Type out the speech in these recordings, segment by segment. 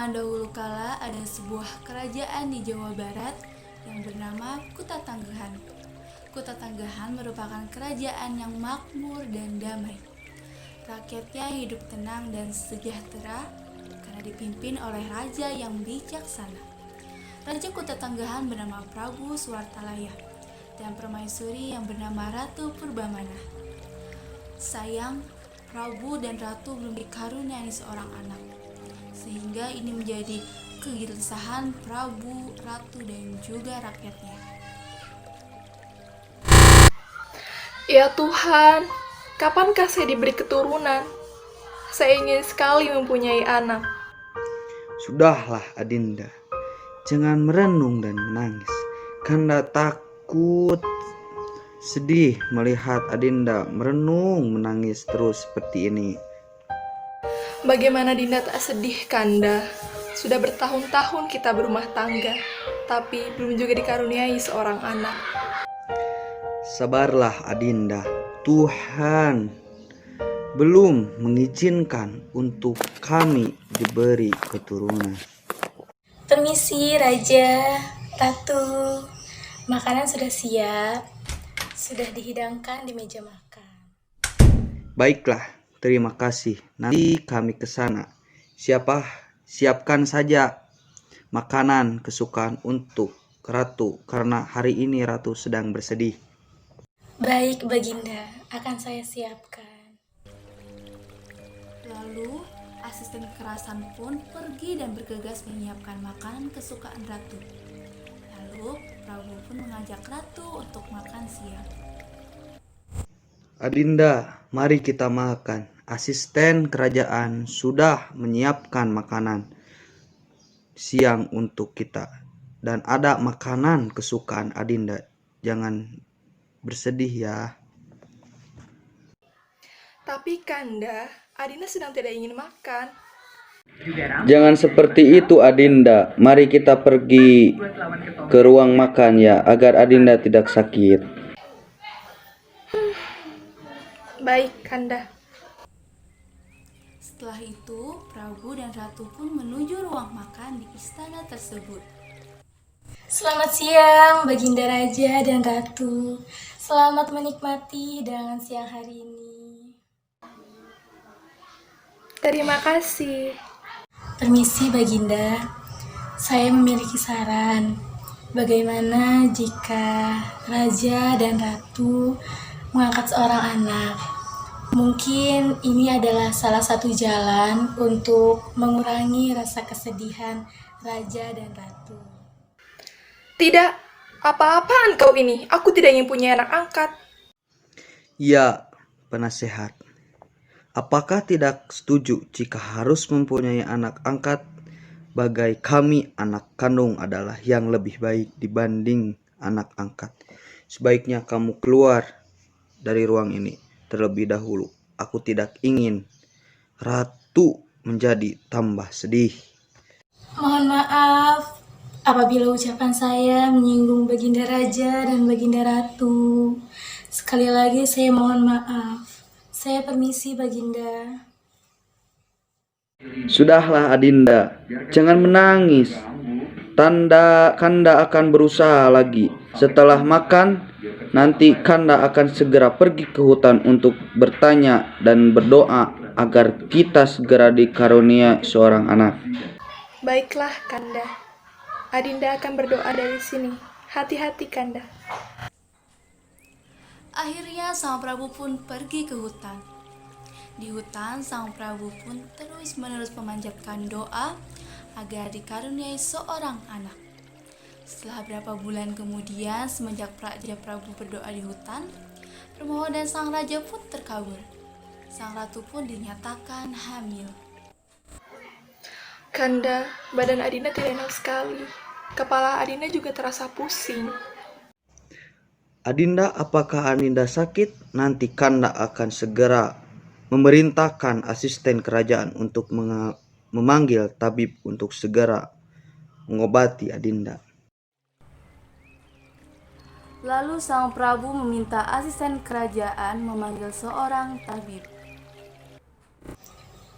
Zaman dahulu kala ada sebuah kerajaan di Jawa Barat yang bernama Kuta Tanggahan. Kuta Tanggahan merupakan kerajaan yang makmur dan damai. Rakyatnya hidup tenang dan sejahtera karena dipimpin oleh raja yang bijaksana. Raja Kuta Tanggahan bernama Prabu Suwartalaya dan permaisuri yang bernama Ratu Purbamana. Sayang, Prabu dan Ratu belum dikaruniai seorang anak, sehingga ini menjadi kegelisahan Prabu, Ratu, dan juga rakyatnya. Ya Tuhan, kapankah saya diberi keturunan? Saya ingin sekali mempunyai anak. Sudahlah Adinda, jangan merenung dan menangis. Kanda takut sedih melihat Adinda merenung menangis terus seperti ini. Bagaimana Dinda tak sedih, Kanda? Sudah bertahun-tahun kita berumah tangga, tapi belum juga dikaruniai seorang anak. Sabarlah Adinda, Tuhan belum mengizinkan untuk kami diberi keturunan. Permisi Raja, Ratu, makanan sudah siap, sudah dihidangkan di meja makan. Baiklah, terima kasih. Nanti kami ke sana. Siapkan saja makanan kesukaan untuk Ratu karena hari ini Ratu sedang bersedih. Baik Baginda, akan saya siapkan. Lalu, asisten kerasan pun pergi dan bergegas menyiapkan makanan kesukaan Ratu. Lalu, Prabu pun mengajak Ratu untuk makan siang. Adinda, mari kita makan. Asisten kerajaan sudah menyiapkan makanan siang untuk kita. Dan ada makanan kesukaan Adinda. Jangan bersedih ya. Tapi Kanda, Adinda sedang tidak ingin makan. Jangan seperti itu Adinda. Mari kita pergi ke ruang makan ya, agar Adinda tidak sakit. Baik, Kanda. Setelah itu, Prabu dan Ratu pun menuju ruang makan di istana tersebut. Selamat siang Baginda Raja dan Ratu, selamat menikmati hidangan siang hari ini. Terima kasih. Permisi Baginda, saya memiliki saran. Bagaimana jika Raja dan Ratu mengangkat seorang anak? Mungkin ini adalah salah satu jalan untuk mengurangi rasa kesedihan Raja dan Ratu. Tidak, apa-apaan kau ini? Aku tidak ingin punya anak angkat. Ya, penasehat. Apakah tidak setuju jika harus mempunyai anak angkat? Bagai kami, anak kandung adalah yang lebih baik dibanding anak angkat. Sebaiknya kamu keluar dari ruang ini terlebih dahulu. Aku tidak ingin Ratu menjadi tambah sedih. Mohon maaf apabila ucapan saya menyinggung Baginda Raja dan Baginda Ratu. Sekali lagi saya mohon maaf. Saya permisi Baginda. Sudahlah Adinda, jangan menangis. Kanda akan berusaha lagi. Setelah makan, nanti Kanda akan segera pergi ke hutan untuk bertanya dan berdoa agar kita segera dikarunia seorang anak. Baiklah, Kanda. Adinda akan berdoa dari sini. Hati-hati, Kanda. Akhirnya Sang Prabu pun pergi ke hutan. Di hutan, Sang Prabu pun terus-menerus memanjatkan doa agar dikaruniai seorang anak. Setelah beberapa bulan kemudian, semenjak Raja Prabu berdoa di hutan, permohonan sang raja pun terkabul. Sang ratu pun dinyatakan hamil. Kanda, badan Adinda tidak enak sekali. Kepala Adinda juga terasa pusing. Adinda, apakah Adinda sakit? Nanti Kanda akan segera memerintahkan asisten kerajaan untuk memanggil tabib untuk segera mengobati Adinda. Lalu Sang Prabu meminta asisten kerajaan memanggil seorang tabib.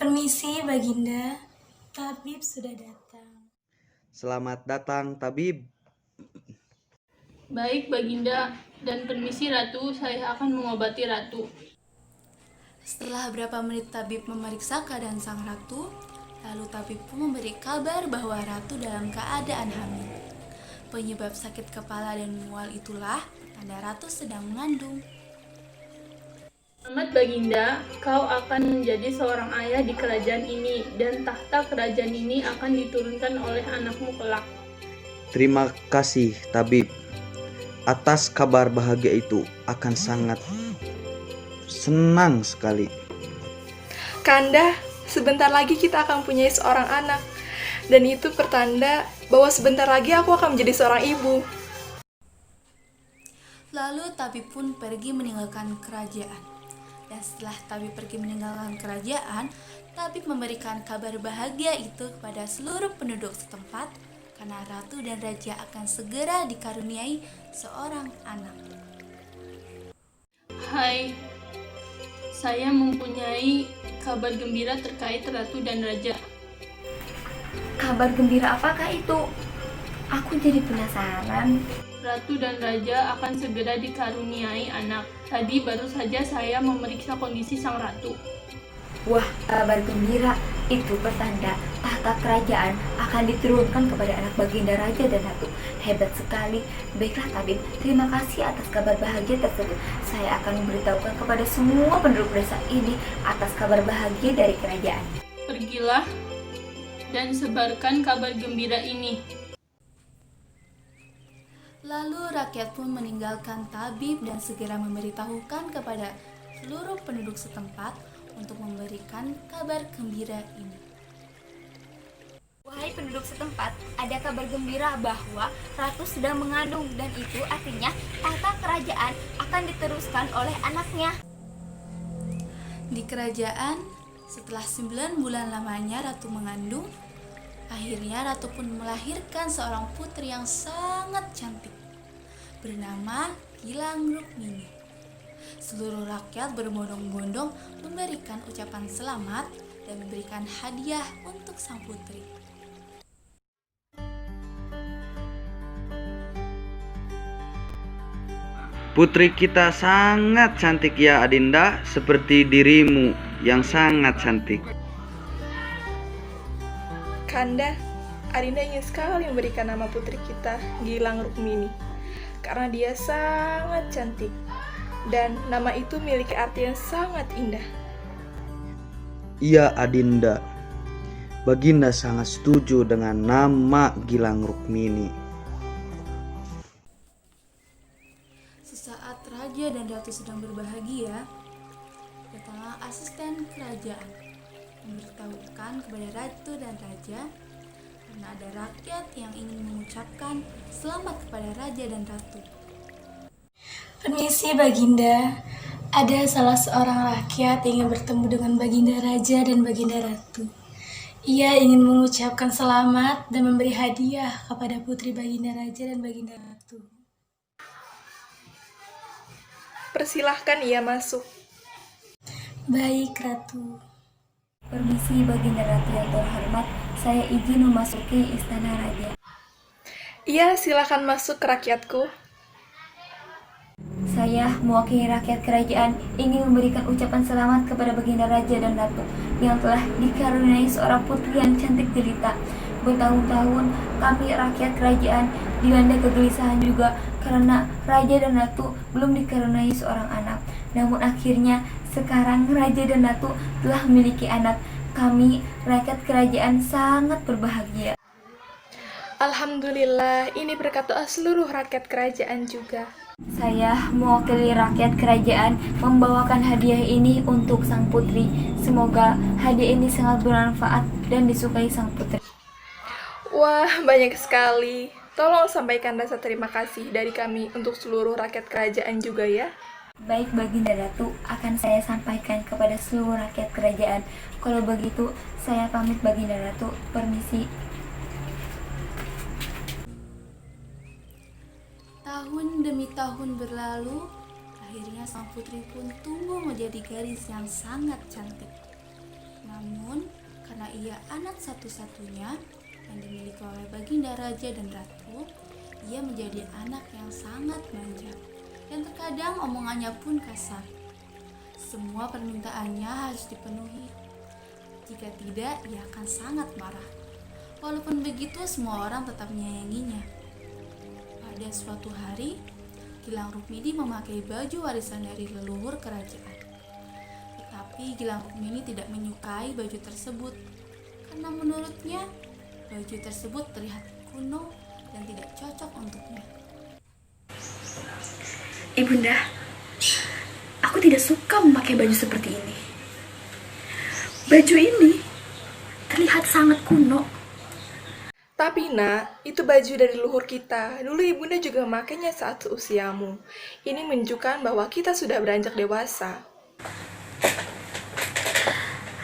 Permisi Baginda, Tabib sudah datang. Selamat datang, tabib. Baik, Baginda, dan permisi Ratu, saya akan mengobati Ratu. Setelah beberapa menit tabib memeriksa keadaan sang ratu, lalu tabib pun memberi kabar bahwa ratu dalam keadaan hamil. Penyebab sakit kepala dan mual itulah tanda ratu sedang mengandung. Selamat Baginda, kau akan menjadi seorang ayah di kerajaan ini, dan tahta kerajaan ini akan diturunkan oleh anakmu kelak. Terima kasih, tabib. Atas kabar bahagia itu akan sangat senang sekali. Kanda, sebentar lagi kita akan punya seorang anak. Dan itu pertanda bahwa sebentar lagi aku akan menjadi seorang ibu. Lalu tabib pun pergi meninggalkan kerajaan. Dan setelah tabib pergi meninggalkan kerajaan, tabib memberikan kabar bahagia itu kepada seluruh penduduk setempat karena ratu dan raja akan segera dikaruniai seorang anak. Hai, saya mempunyai kabar gembira terkait Ratu dan Raja. Kabar gembira apakah itu? Aku jadi penasaran. Ratu dan Raja akan segera dikaruniai anak. Tadi baru saja saya memeriksa kondisi sang ratu. Wah, kabar gembira itu pertanda tahta kerajaan akan diturunkan kepada anak Baginda Raja dan Ratu. Hebat sekali. Baiklah tabib, terima kasih atas kabar bahagia tersebut. Saya akan memberitahukan kepada semua penduduk desa ini atas kabar bahagia dari kerajaan. Pergilah dan sebarkan kabar gembira ini. Lalu rakyat pun meninggalkan tabib dan segera memberitahukan kepada seluruh penduduk setempat untuk memberikan kabar gembira ini. Wahai penduduk setempat, ada kabar gembira bahwa ratu sedang mengandung dan itu artinya tahta kerajaan akan diteruskan oleh anaknya. Di kerajaan, setelah 9 bulan lamanya ratu mengandung, akhirnya ratu pun melahirkan seorang putri yang sangat cantik bernama Gilang Rukmini. Seluruh rakyat berbondong-bondong memberikan ucapan selamat dan memberikan hadiah untuk sang putri. Putri kita sangat cantik ya Adinda, seperti dirimu yang sangat cantik. Kanda, Adinda ingin sekali memberikan nama putri kita Gilang Rukmini. Karena dia sangat cantik. Dan nama itu memiliki arti yang sangat indah. Iya Adinda, Baginda sangat setuju dengan nama Gilang Rukmini. Sesaat raja dan ratu sedang berbahagia, datanglah asisten kerajaan memberitahukan kepada ratu dan raja karena ada rakyat yang ingin mengucapkan selamat kepada raja dan ratu. Permisi Baginda, ada salah seorang rakyat yang ingin bertemu dengan Baginda Raja dan Baginda Ratu. Ia ingin mengucapkan selamat dan memberi hadiah kepada putri Baginda Raja dan Baginda Ratu. Persilahkan ia masuk. Baik, Ratu. Permisi Baginda Ratu yang terhormat, saya izin memasuki istana raja. Iya, silakan masuk ke rakyatku. Saya mewakili rakyat kerajaan ingin memberikan ucapan selamat kepada Baginda Raja dan Ratu yang telah dikaruniai seorang putri yang cantik jelita. Bertahun-tahun kami rakyat kerajaan dilanda kegelisahan juga karena Raja dan Ratu belum dikaruniai seorang anak. Namun akhirnya sekarang Raja dan Ratu telah memiliki anak. Kami rakyat kerajaan sangat berbahagia. Alhamdulillah, ini berkat doa seluruh rakyat kerajaan juga. Saya mewakili rakyat kerajaan membawakan hadiah ini untuk sang putri. Semoga hadiah ini sangat bermanfaat dan disukai sang putri. Wah, banyak sekali. Tolong sampaikan rasa terima kasih dari kami untuk seluruh rakyat kerajaan juga ya. Baik Baginda Ratu, akan saya sampaikan kepada seluruh rakyat kerajaan. Kalau begitu, saya pamit Baginda Ratu. Permisi. Tahun demi tahun berlalu, akhirnya sang putri pun tumbuh menjadi gadis yang sangat cantik. Namun, Karena ia anak satu-satunya yang dimiliki oleh Baginda Raja dan Ratu, ia menjadi anak yang sangat manja dan terkadang omongannya pun kasar. Semua permintaannya harus dipenuhi. Jika tidak, ia akan sangat marah. Walaupun begitu, semua orang tetap menyayanginya. Pada suatu hari, Gilang Rukmini memakai baju warisan dari leluhur kerajaan. Tetapi Gilang Rukmini tidak menyukai baju tersebut karena menurutnya baju tersebut terlihat kuno dan tidak cocok untuknya. Ibunda, aku tidak suka memakai baju seperti ini. Baju ini terlihat sangat kuno. Tapi nak, itu baju dari leluhur kita. Dulu ibunda juga memakainya saat seusiamu. Ini menunjukkan bahwa kita sudah beranjak dewasa.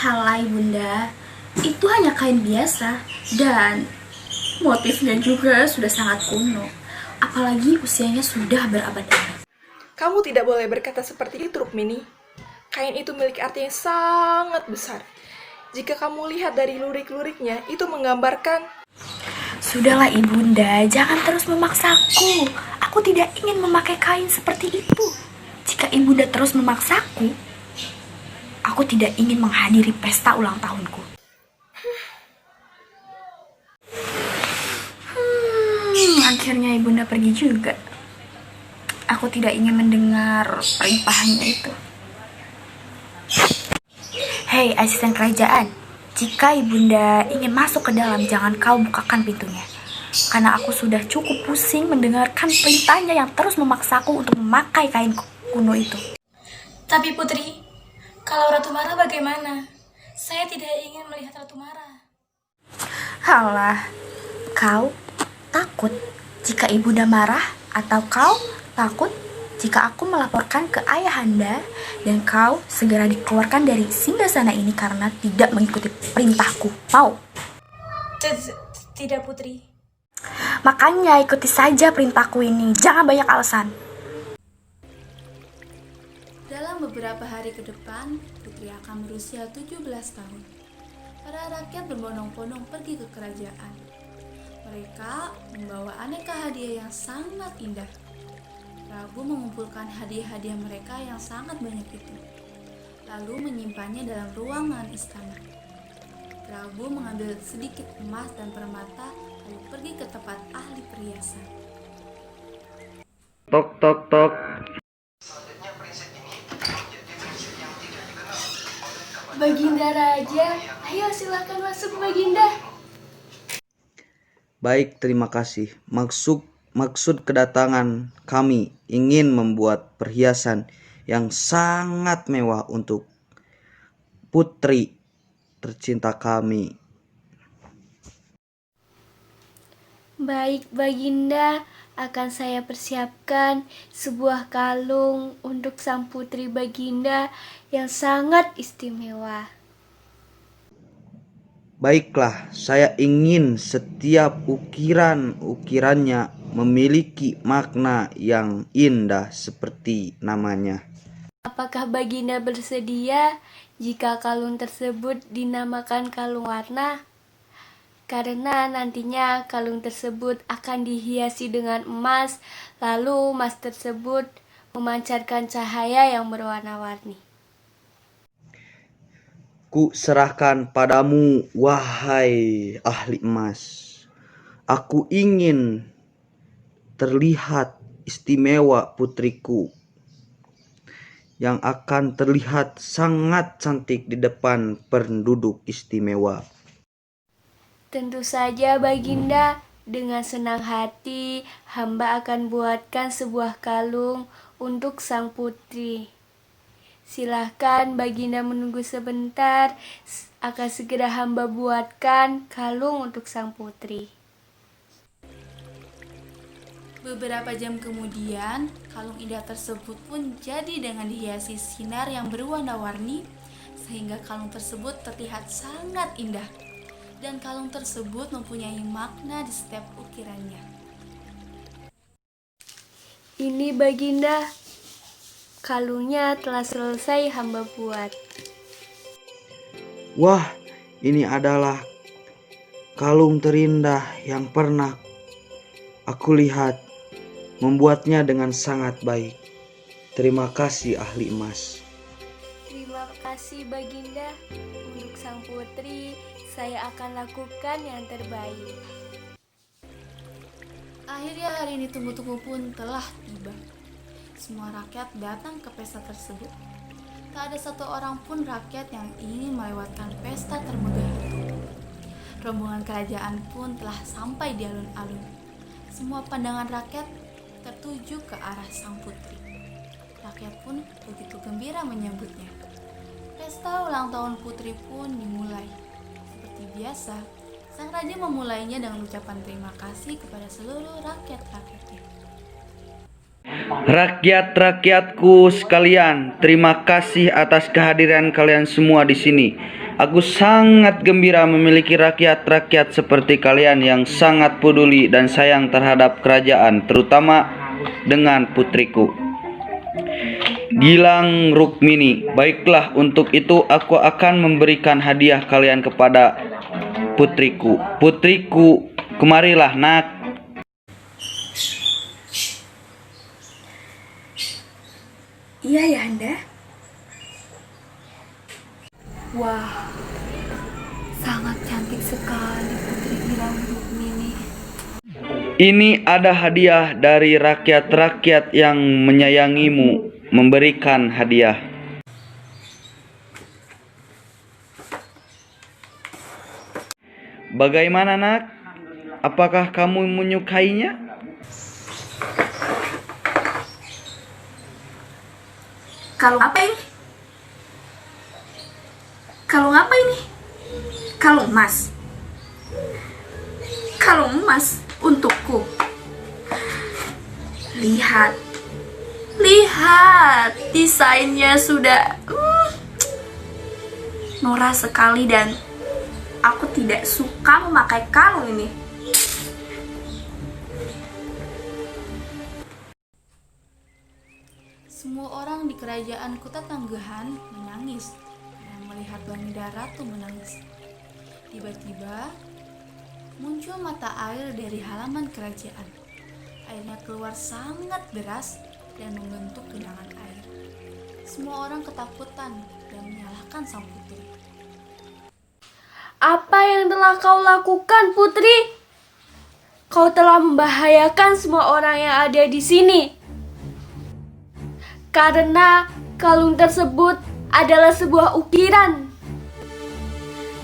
Halai bunda, itu hanya kain biasa dan motifnya juga sudah sangat kuno. Apalagi usianya sudah berabad-abad. Kamu tidak boleh berkata seperti itu, Rukmini. Kain itu memiliki arti yang sangat besar. Jika kamu lihat dari lurik-luriknya, itu menggambarkan... Sudahlah ibunda, jangan terus memaksaku. Aku tidak ingin memakai kain seperti itu. Jika ibunda terus memaksaku, aku tidak ingin menghadiri pesta ulang tahunku. Akhirnya ibunda pergi juga. Aku tidak ingin mendengar perimpahannya itu. Hei asisten kerajaan, jika ibunda ingin masuk ke dalam, jangan kau bukakan pintunya. Karena aku sudah cukup pusing mendengarkan perintahnya yang terus memaksaku untuk memakai kain kuno itu. Tapi Putri, kalau Ratu marah bagaimana? Saya tidak ingin melihat Ratu marah. Halah, kau takut jika ibunda marah? Atau kau takut jika aku melaporkan ke ayahanda dan kau segera dikeluarkan dari singgasana ini karena tidak mengikuti perintahku? Mau? Tidak Putri. Makanya ikuti saja perintahku ini, jangan banyak alasan. Dalam beberapa hari ke depan, Putri akan berusia 17 tahun. Para rakyat berbondong-bondong pergi ke kerajaan. Mereka membawa aneka hadiah yang sangat indah. Prabu mengumpulkan hadiah-hadiah mereka yang sangat banyak itu, lalu menyimpannya dalam ruangan istana. Prabu mengambil sedikit emas dan permata, lalu pergi ke tempat ahli perhiasan. Tok tok tok. Baginda Raja, ayo silakan masuk Baginda. Baik, terima kasih. Maksud kedatangan kami ingin membuat perhiasan yang sangat mewah untuk putri tercinta kami. Baik Baginda, akan saya persiapkan sebuah kalung untuk sang putri Baginda yang sangat istimewa. Baiklah, saya ingin setiap ukirannya memiliki makna yang indah seperti namanya. Apakah Baginda bersedia jika kalung tersebut dinamakan kalung warna? Karena nantinya kalung tersebut akan dihiasi dengan emas, lalu emas tersebut memancarkan cahaya yang berwarna-warni. Ku serahkan padamu, wahai ahli emas. Aku ingin terlihat istimewa putriku, yang akan terlihat sangat cantik di depan penduduk istimewa. Tentu saja Baginda, dengan senang hati hamba akan buatkan sebuah kalung untuk sang putri. Silahkan Baginda menunggu sebentar, akan segera hamba buatkan kalung untuk sang putri. Beberapa jam kemudian, kalung indah tersebut pun jadi dengan dihiasi sinar yang berwarna-warni, sehingga kalung tersebut terlihat sangat indah. Dan kalung tersebut mempunyai makna di setiap ukirannya. Ini Baginda, kalungnya telah selesai hamba buat. Wah, Ini adalah kalung terindah yang pernah aku lihat. Membuatnya dengan sangat baik. Terima kasih ahli emas. Terima kasih Baginda. Untuk sang putri, saya akan lakukan yang terbaik. Akhirnya hari ini tunggu-tunggu pun telah tiba. Semua rakyat datang ke pesta tersebut. Tak ada satu orang pun rakyat yang ingin melewatkan pesta termegah itu. Rombongan kerajaan pun telah sampai di alun-alun. Semua pandangan rakyat tertuju ke arah sang putri. Rakyat pun begitu gembira menyambutnya. Pesta ulang tahun putri pun dimulai. Seperti biasa, sang raja memulainya dengan ucapan terima kasih kepada seluruh rakyat-rakyatnya. Rakyat-rakyatku sekalian, terima kasih atas kehadiran kalian semua di sini. Aku sangat gembira memiliki rakyat-rakyat seperti kalian yang sangat peduli dan sayang terhadap kerajaan, terutama dengan putriku, Gilang Rukmini. Baiklah, untuk itu aku akan memberikan hadiah kalian kepada putriku. Putriku, kemarilah nak. Iya ya, Anda. Wah, sangat cantik sekali Putri Gilang Rukmini. Ini ada hadiah dari rakyat-rakyat yang menyayangimu, memberikan hadiah. Bagaimana nak? Apakah kamu menyukainya? Kalung apa ini? Kalung apa ini? Kalung emas. Kalung emas untukku. Lihat. Lihat, desainnya sudah norak sekali dan aku tidak suka memakai kalung ini. Semua orang di kerajaan Kota Tanggahan menangis dan melihat Baginda Ratu menangis. Tiba-tiba muncul mata air dari halaman kerajaan. Airnya keluar sangat deras dan membentuk genangan air. Semua orang ketakutan dan menyalahkan sang putri. Apa yang telah kau lakukan, Putri? Kau telah membahayakan semua orang yang ada di sini. Karena kalung tersebut adalah sebuah ukiran.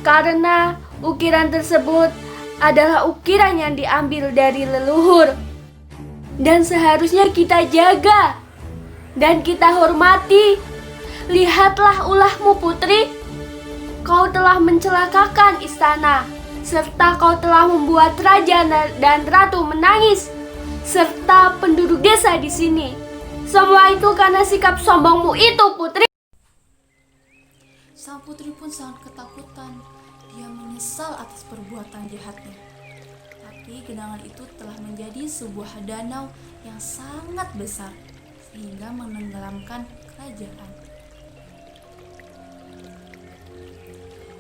Karena ukiran tersebut adalah ukiran yang diambil dari leluhur. Dan seharusnya kita jaga dan kita hormati. Lihatlah ulahmu, Putri. Kau telah mencelakakan istana, serta kau telah membuat raja dan ratu menangis, serta penduduk desa di sini. Semua itu karena sikap sombongmu itu, Putri. Sang putri pun sangat ketakutan. Dia menyesal atas perbuatan jahatnya. Tapi genangan itu telah menjadi sebuah danau yang sangat besar, sehingga menenggelamkan kerajaan.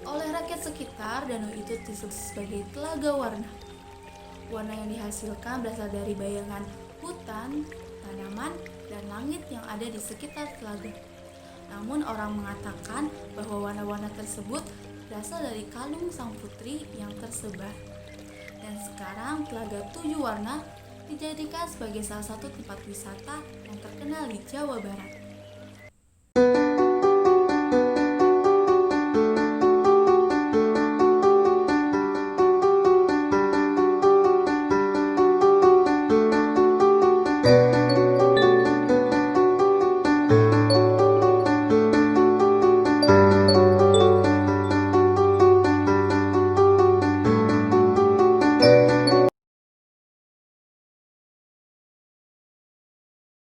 Oleh rakyat sekitar, danau itu disebut sebagai Telaga Warna. Warna yang dihasilkan berasal dari bayangan hutan, tanaman, dan langit yang ada di sekitar telaga. Namun orang mengatakan bahwa warna-warna tersebut berasal dari kalung sang putri yang tersebar. Dan sekarang Telaga 7 Warna dijadikan sebagai salah satu tempat wisata yang terkenal di Jawa Barat.